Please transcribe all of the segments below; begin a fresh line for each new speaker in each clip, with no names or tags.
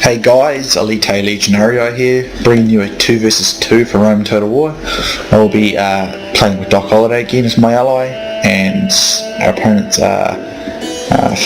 Hey guys, Elite Legionario here, bringing you a 2 vs 2 for Roman Total War. I will be playing with Doc Holliday again as my ally, and our opponent's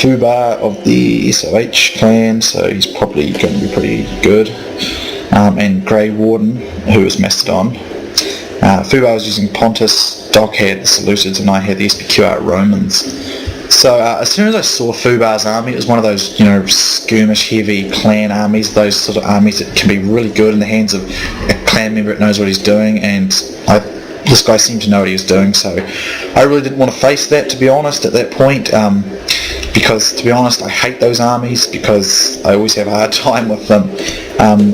Fubar of the SOH clan, so he's probably going to be pretty good, and Grey Warden, who is Macedon. Fubar was using Pontus, Doc had the Seleucids, and I had the Spqr Romans. So as soon as I saw Fubar's army, it was one of those, skirmish heavy clan armies, those sort of armies that can be really good in the hands of a clan member that knows what he's doing, and this guy seemed to know what he was doing, so I really didn't want to face that, to be honest, at that point, because, to be honest, I hate those armies, because I always have a hard time with them.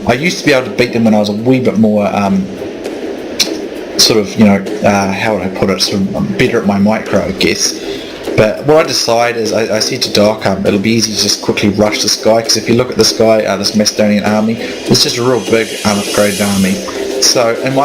I used to be able to beat them when I was a wee bit more, how would I put it, sort of better at my micro, I guess. But what I decided is, I said to Doc, it'll be easy to just quickly rush this guy, because if you look at this guy, this Macedonian army, it's just a real big, upgraded army. So, in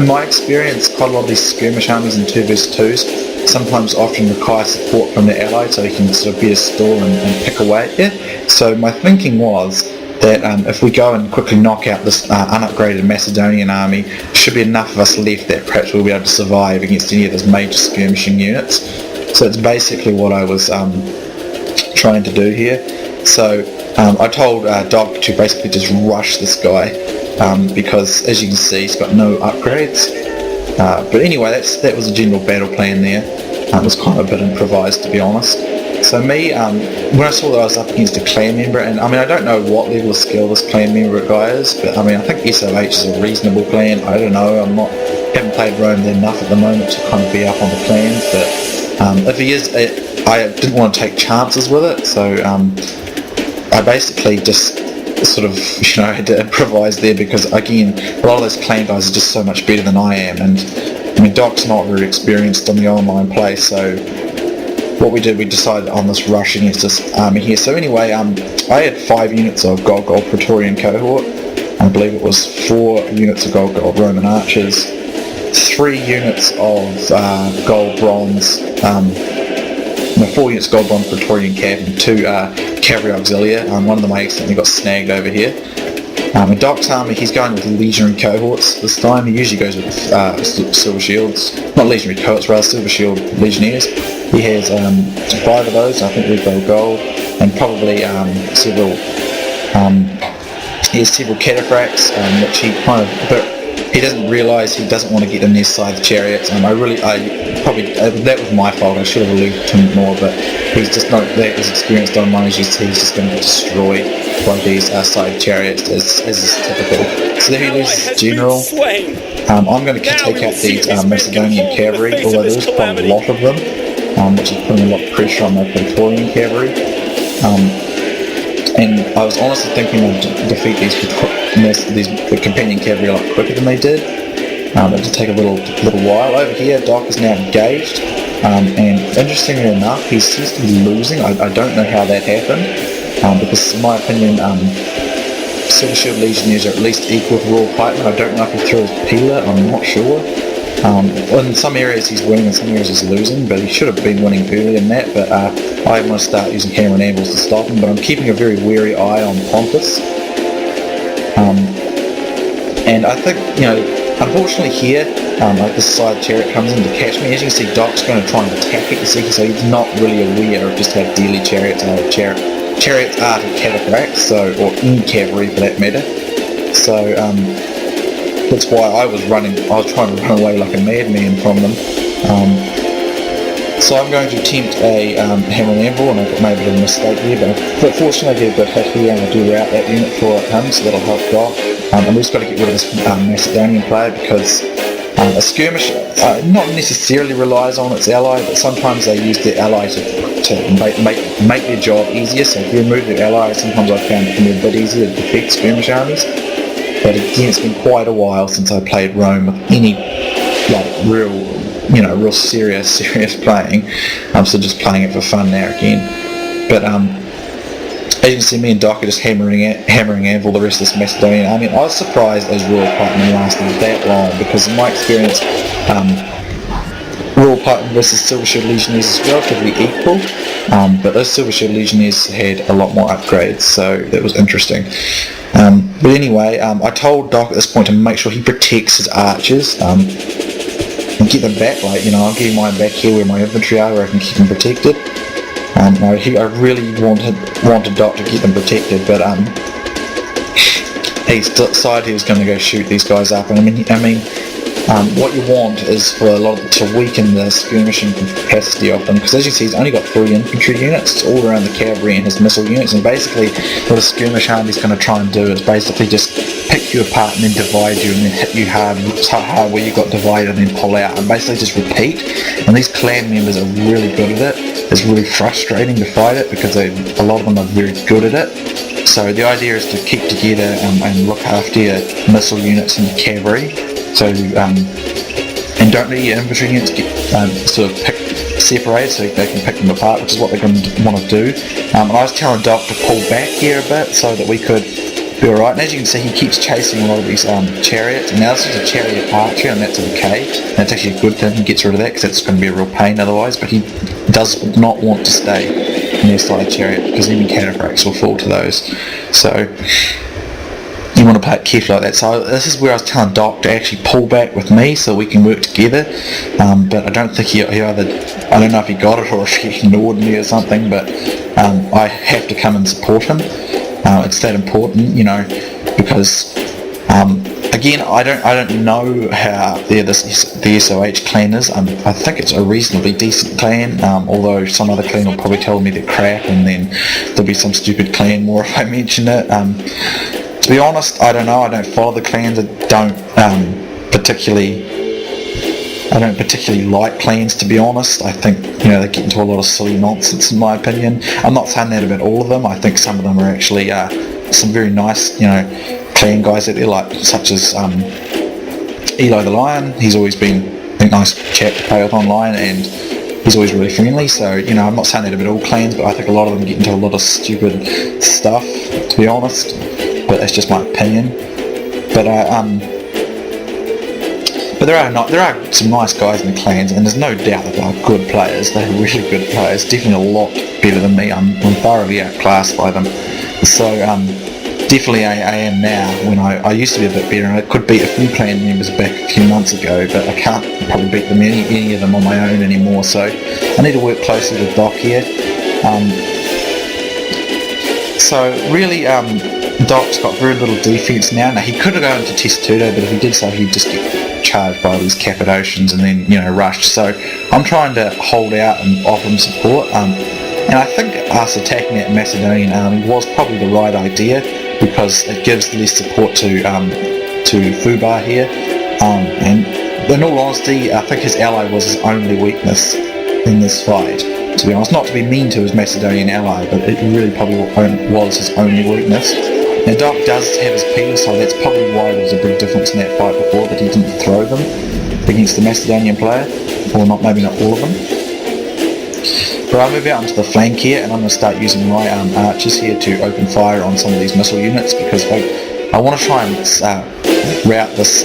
my experience, quite a lot of these skirmish armies in 2 vs 2s sometimes often require support from the ally, so he can sort of better stall and pick away at it. So my thinking was that if we go and quickly knock out this unupgraded Macedonian army, there should be enough of us left that perhaps we'll be able to survive against any of those major skirmishing units. So it's basically what I was trying to do here. So I told Doc to basically just rush this guy, because as you can see he's got no upgrades. But anyway, that was a general battle plan there. It was kind of a bit improvised, to be honest. So me, when I saw that I was up against a clan member, and I don't know what level of skill this clan member guy is, but I think SOH is a reasonable clan. I don't know, haven't played Rome enough at the moment to kind of be up on the clans, but if he is, I didn't want to take chances with it, so I basically just sort of, had to improvise there, because again, a lot of those clan guys are just so much better than I am, and Doc's not very experienced on the online play, so what we did, we decided on this rush against this army here. So anyway, I had 5 units of gold Praetorian cohort, I believe it was 4 units of gold Roman archers, 3 units of gold bronze, 4 units gold bronze Praetorian cav, and 2 cavalry auxilia. One of them I accidentally got snagged over here. In Doc's army, he's going with legionary cohorts this time. He usually goes with silver shields, not legionary cohorts, rather silver shield legionnaires. He has 5 of those, I think they're gold, and probably several. He has several cataphracts, which he kind of. He doesn't realise he doesn't want to get in their scythe chariots, and that was my fault. I should have alluded to him more, but he's just not that as experienced on mine as you see. He's just going to get destroyed by these scythe chariots, as is typical. So there he loses his general. I'm going to take out these Macedonian cavalry, although there is quite a lot of them, which is putting a lot of pressure on my Praetorian cavalry. And I was honestly thinking I'd defeat the companion cavalry a lot quicker than they did. It did take a little while. Over here, Doc is now engaged, and interestingly enough, he seems to be losing. I don't know how that happened, because in my opinion, Silver Shield Legionnaires are at least equal to Royal Pikemen. I don't know if he threw his peeler, I'm not sure. In some areas he's winning, in some areas he's losing, but he should have been winning earlier than that, but I want to start using hammer and anvils to stop him, but I'm keeping a very wary eye on Pontus. And I think, unfortunately here, this side chariot comes in to catch me. As you can see, Doc's going to try and attack it, so he's not really aware of just how deadly chariots are. Chariots are to cataphracts, or any cavalry for that matter. So, that's why I was trying to run away like a madman from them. So I'm going to attempt a hammer and anvil, and I've made a little mistake there, but fortunately I get a good hit here, and I do route that unit for him, so that'll help Doc. And we've just got to get rid of this Macedonian player, because a skirmish not necessarily relies on its ally, but sometimes they use their ally to make their job easier. So if you remove their ally, sometimes I've found it can be a bit easier to defeat skirmish armies. But again, it's been quite a while since I played Rome with any real serious playing. So just playing it for fun now again. But as you can see, me and Doc are just hammering anvil the rest of this Macedonian army. I was surprised those Royal Pikemen lasted that long, because in my experience, Royal Python versus Silver Shield Legionnaires is relatively equal, but those Silver Shield Legionnaires had a lot more upgrades, so that was interesting. But anyway, I told Doc at this point to make sure he protects his archers and get them back. Like, I'll give mine back here where my infantry are, where I can keep them protected. I really wanted Doc to get them protected, but he decided he was going to go shoot these guys up. And I mean, what you want is for a lot to weaken the skirmishing capacity of them, because as you see, he's only got 3 infantry units. It's all around the cavalry and his missile units, and basically what a skirmish army's going to try and do is basically just pick you apart and then divide you and then hit you hard where you got divided and then pull out, and basically just repeat. And these clan members are really good at it. It's really frustrating to fight it because a lot of them are very good at it. So the idea is to keep together and look after your missile units and your cavalry. So, and don't let your infantry units get sort of separated so they can pick them apart, which is what they're going to want to do. And I was telling Doc to pull back here a bit so that we could be alright. And as you can see, he keeps chasing a lot of these chariots. And now this is a chariot archer, and that's okay. And that's actually a good thing. He gets rid of that because that's going to be a real pain otherwise. But he does not want to stay near side chariot because even cataphracts will fall to those. So you want to play it carefully like that. So this is where I was telling Doc to actually pull back with me so we can work together. But I don't think he either, I don't know if he got it or if he ignored me or something, but I have to come and support him. It's that important, because again, I don't know how the SOH clan is. I think it's a reasonably decent clan, although some other clan will probably tell me they're crap, and then there'll be some stupid clan war if I mention it. To be honest, I don't know. I don't follow the clans. I don't particularly like clans, to be honest. I think they get into a lot of silly nonsense, in my opinion. I'm not saying that about all of them. I think some of them are actually some very nice clan guys out there, like such as Eli the Lion. He's always been a nice chap to play with online, and he's always really friendly. So I'm not saying that about all clans, but I think a lot of them get into a lot of stupid stuff, to be honest. But that's just my opinion. But there are some nice guys in the clans, and there's no doubt that they are good players. They're really good players, definitely a lot better than me. I'm thoroughly outclassed by them. So definitely I am now, when I used to be a bit better, and I could beat a few clan members back a few months ago, but I can't probably beat them any of them on my own anymore. So I need to work closely with Doc here. So really, Doc's got very little defense now. Now he could have gone to Testudo, but if he did so, he'd just get charged by these Cappadocians and then rushed. So I'm trying to hold out and offer him support. And I think us attacking that Macedonian army was probably the right idea, because it gives less support to Fubar here. And in all honesty, I think his ally was his only weakness in this fight. To be honest, not to be mean to his Macedonian ally, but it really probably was his only weakness. Now Doc does have his peelers, so that's probably why there was a big difference in that fight before, that he didn't throw them against the Macedonian player, or maybe not all of them. But I'll move out onto the flank here, and I'm going to start using my archers here to open fire on some of these missile units, because I want to try and rout this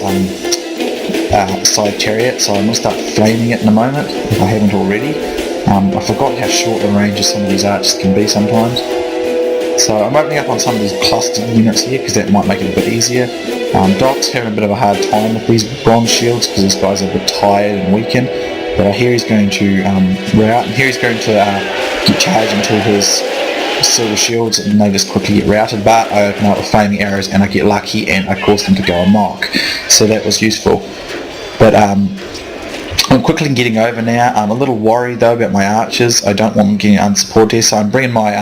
side chariot, so I'm going to start flaming it in a moment, if I haven't already. I forgot how short the range of some of these archers can be sometimes. So I'm opening up on some of these clustered units here, because that might make it a bit easier. Doc's having a bit of a hard time with these bronze shields, because these guys are a bit tired and weakened. But here he's going to rout, and here he's going to get charged into his silver shields, and they just quickly get routed. But I open up with flaming arrows, and I get lucky, and I cause them to go amok. So that was useful. But I'm quickly getting over now. I'm a little worried though about my archers. I don't want them getting unsupported here, so I'm bringing my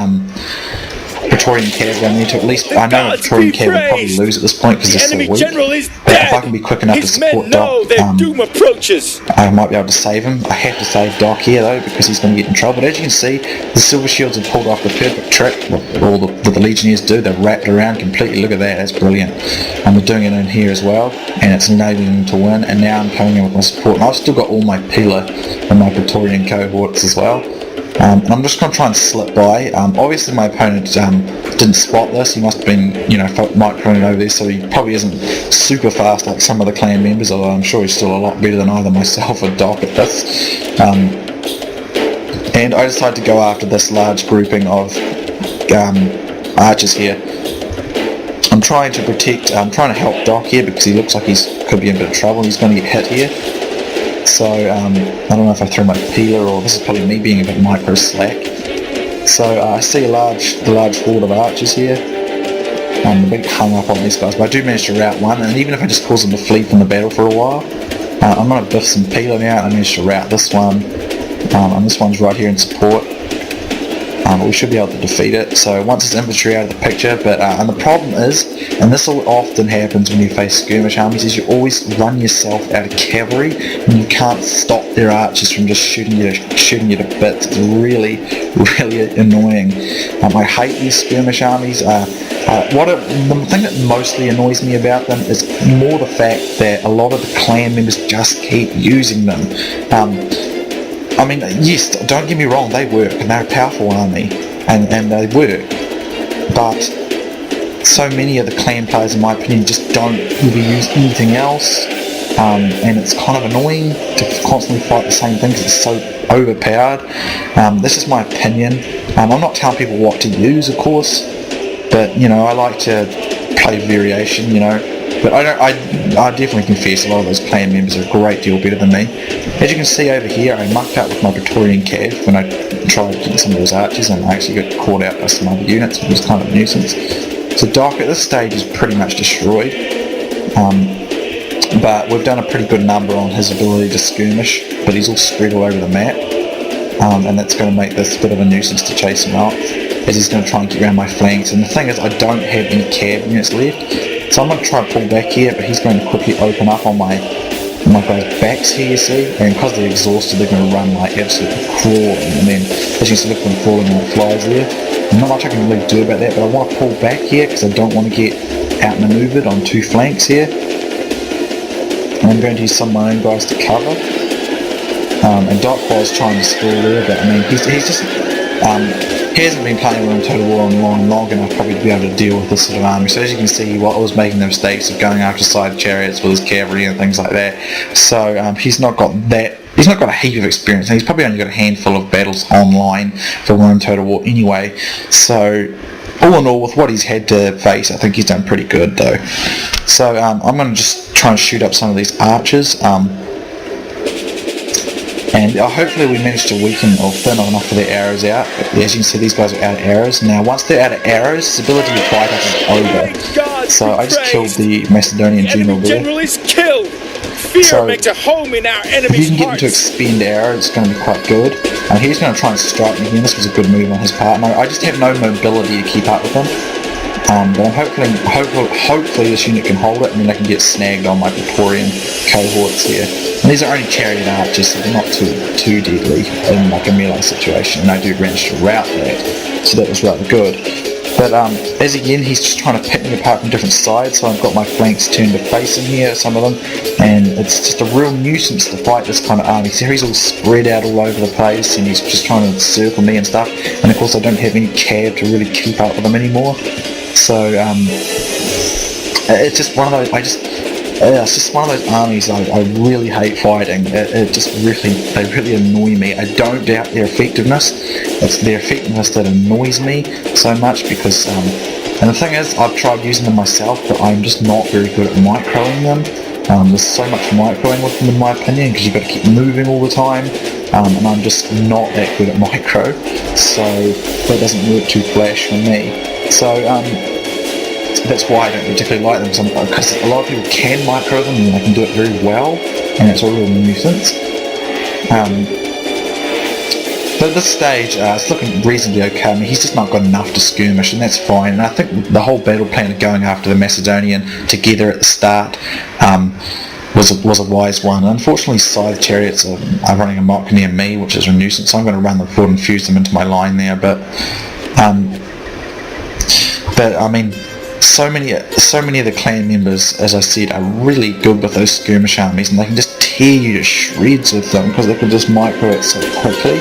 Praetorian cav down there to at least, I know Praetorian cav will probably lose at this point because they're so weak, but if I can be quick enough to support Doc, I might be able to save him. I have to save Doc here though, because he's going to get in trouble. But as you can see, the silver shields have pulled off the perfect trick, what all the legionnaires do. They're wrapped around completely. Look at that, that's brilliant. And we're doing it in here as well, and it's enabling them to win. And now I'm coming in with my support, and I've still got all my Pila and my Praetorian cohorts as well. and I'm just going to try and slip by. Obviously my opponent didn't spot this. He must have been, microing over there, so he probably isn't super fast like some of the clan members, although I'm sure he's still a lot better than either myself or Doc at this. And I decided to go after this large grouping of archers here. I'm trying to help Doc here because he looks like could be in a bit of trouble. He's going to get hit here. So I don't know if I threw my peeler or this is probably me being a bit micro slack. So I see the large horde of archers here. I'm a bit hung up on these guys, but I do manage to rout one, and even if I just cause them to flee from the battle for a while, I'm going to biff some peeler now, and I managed to rout this one, and this one's right here in support. We should be able to defeat it. So once it's infantry out of the picture, but and the problem is, and this often happens when you face skirmish armies, is you always run yourself out of cavalry, and you can't stop their archers from just shooting you to bits. It's really, really annoying. I hate these skirmish armies. The thing that mostly annoys me about them is more the fact that a lot of the clan members just keep using them. I mean, yes, don't get me wrong, they work, and they're a powerful army, and they work, but so many of the clan players, in my opinion, just don't really use anything else, and it's kind of annoying to constantly fight the same thing because it's so overpowered. This is my opinion. I'm not telling people what to use, of course, but, I like to play variation, But I definitely confess a lot of those clan members are a great deal better than me. As you can see over here, I mucked up with my Praetorian cav when I tried getting some of those archers, and I actually got caught out by some other units, which was kind of a nuisance. So Doc at this stage is pretty much destroyed, but we've done a pretty good number on his ability to skirmish, but he's all spread all over the map, and that's going to make this a bit of a nuisance to chase him out, as he's going to try and get around my flanks. And the thing is, I don't have any cav units left, so I'm going to try and pull back here, but he's going to quickly open up on my guys' backs here, you see, and because they're exhausted, they're going to run like absolutely crawling, and then as you can see, look at them falling like flies there. Not much I can really do about that, but I want to pull back here because I don't want to get outmaneuvered on two flanks here. And I'm going to use some of my own guys to cover. And Doc was trying to score there, but I mean, he's just he hasn't been playing Rome Total War online long enough probably to be able to deal with this sort of army. So as you can see, I was making the mistakes of going after side chariots with his cavalry and things like that. So he's not got that. He's not got a heap of experience, and he's probably only got a handful of battles online for Rome Total War anyway. So all in all, with what he's had to face, I think he's done pretty good though. So I'm going to just try and shoot up some of these archers. And hopefully we managed to weaken or thin enough for their arrows out. As you can see, these guys are out of arrows. Now once they're out of arrows, his ability to fight us is over. So I just killed the Macedonian general there. So if you can get him to expend arrows, it's going to be quite good. He's going to try and strike me here. This was a good move on his part. I just have no mobility to keep up with him. But I'm hopefully this unit can hold it, and then I can get snagged on my Praetorian cohorts here. And these are only chariot archers, so they're not too deadly in like a melee situation, and I do manage to rout that, so that was rather good. But as again, he's just trying to pick me apart from different sides, so I've got my flanks turned to face him here, some of them, and it's just a real nuisance to fight this kind of army. So he's all spread out all over the place, and he's just trying to circle me and stuff, and of course I don't have any cav to really keep up with him anymore. So it's just one of those. It's just one of those armies I really hate fighting. They really annoy me. I don't doubt their effectiveness. It's their effectiveness that annoys me so much because. And the thing is, I've tried using them myself, but I'm just not very good at microing them. There's so much microing with them, in my opinion, because you've got to keep moving all the time. And I'm just not that good at micro, so that doesn't work too flash for me. So that's why I don't particularly like them, because a lot of people can micro them and they can do it very well, and it's a real nuisance. But at this stage, it's looking reasonably okay. I mean, he's just not got enough to skirmish, and that's fine. And I think the whole battle plan of going after the Macedonian together at the start was a wise one. Unfortunately, scythe chariots are running amok near me, which is a nuisance, so I'm going to run them forward and fuse them into my line there. But I mean, so many of the clan members, as I said, are really good with those skirmish armies, and they can just tear you to shreds with them because they can just micro it so quickly.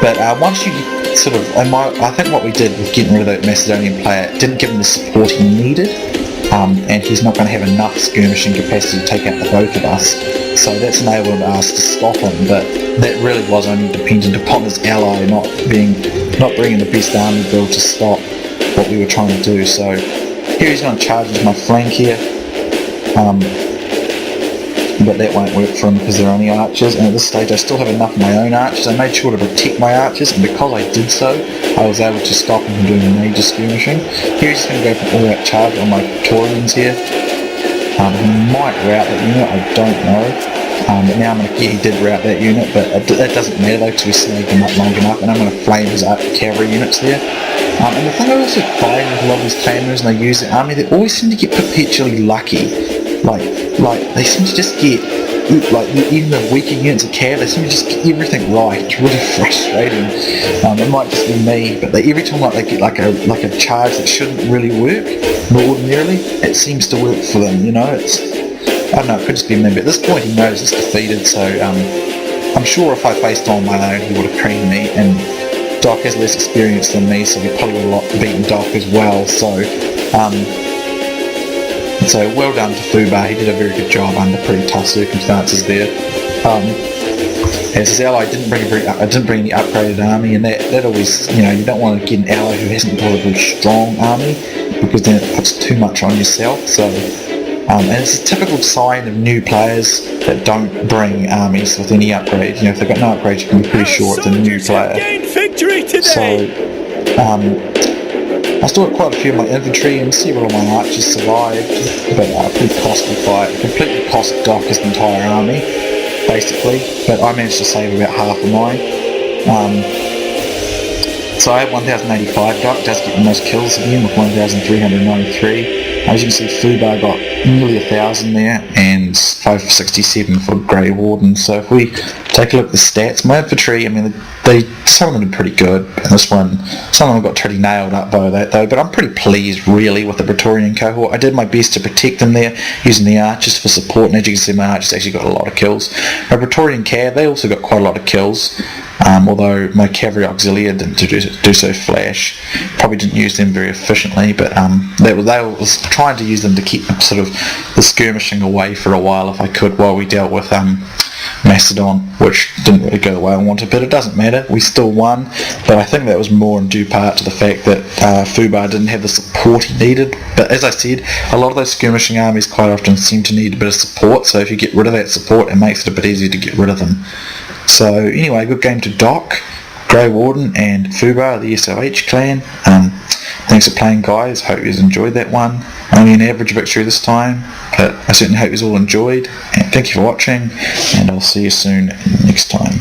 But once you sort of, I think what we did with getting rid of that Macedonian player didn't give him the support he needed, and he's not going to have enough skirmishing capacity to take out the both of us. So that's enabled us to stop him, but that really was only dependent upon his ally not bringing the best army build to stop what we were trying to do. So here he's going to charge into my flank here. But that won't work for him because they're only archers, and at this stage I still have enough of my own archers. I made sure to protect my archers, and because I did so, I was able to stop him from doing major skirmishing. Here he's just going to go for an all-out charge on my Praetorians here. He might rout that unit, I don't know. But now I'm going to get, he did rout that unit, but that doesn't matter though because we snagged him up long enough, and I'm going to flame his cavalry units there. And the thing I also find with a lot of these claimers, and they use the army, they always seem to get perpetually lucky. Like they seem to just get, like even the weaker units of cav, they seem to just get everything right. It's really frustrating. It might just be me, but every time they get like a charge that shouldn't really work, but ordinarily, it seems to work for them. You know, I don't know, it could just be me. But at this point, he knows it's defeated, so I'm sure if I faced on my own, he would have creamed me. And Doc has less experience than me, so he probably would have beaten Doc as well. So well done to Fubar, he did a very good job under pretty tough circumstances there. As his ally didn't bring any upgraded army, and that always, you don't want to get an ally who hasn't got a very strong army, because then it puts too much on yourself. So, and it's a typical sign of new players that don't bring armies with any upgrade. If they've got no upgrades, you can be pretty sure it's a new player. So, I still got quite a few of my infantry and several of my archers survived, but a pretty costly fight. It completely cost Doc his entire army, basically, but I managed to save about half of mine. So I have 1,085, Doc does get the most kills again with 1,393. As you can see, Fubar got nearly 1,000 there, and 567 for Grey Warden. So if we take a look at the stats, my infantry, some of them are pretty good. And this one, some of them got pretty nailed up by that though, but I'm pretty pleased really with the Praetorian cohort. I did my best to protect them there, using the archers for support, and as you can see, my archers actually got a lot of kills. My Praetorian cav, they also got quite a lot of kills, although my cavalry auxiliary didn't do so flash. Probably didn't use them very efficiently, but they was trying to use them to keep sort of the skirmishing away for a while if I could, while we dealt with Macedon, which didn't really go the way I wanted, but it doesn't matter, we still won. But I think that was more in due part to the fact that Fubar didn't have the support he needed. But as I said, a lot of those skirmishing armies quite often seem to need a bit of support, so if you get rid of that support, it makes it a bit easier to get rid of them. So anyway, good game to Doc, Grey Warden and Fubar, the SOH clan. Thanks for playing, guys. Hope you enjoyed that one. Only an average victory this time, but I certainly hope you all enjoyed. And thank you for watching, and I'll see you soon next time.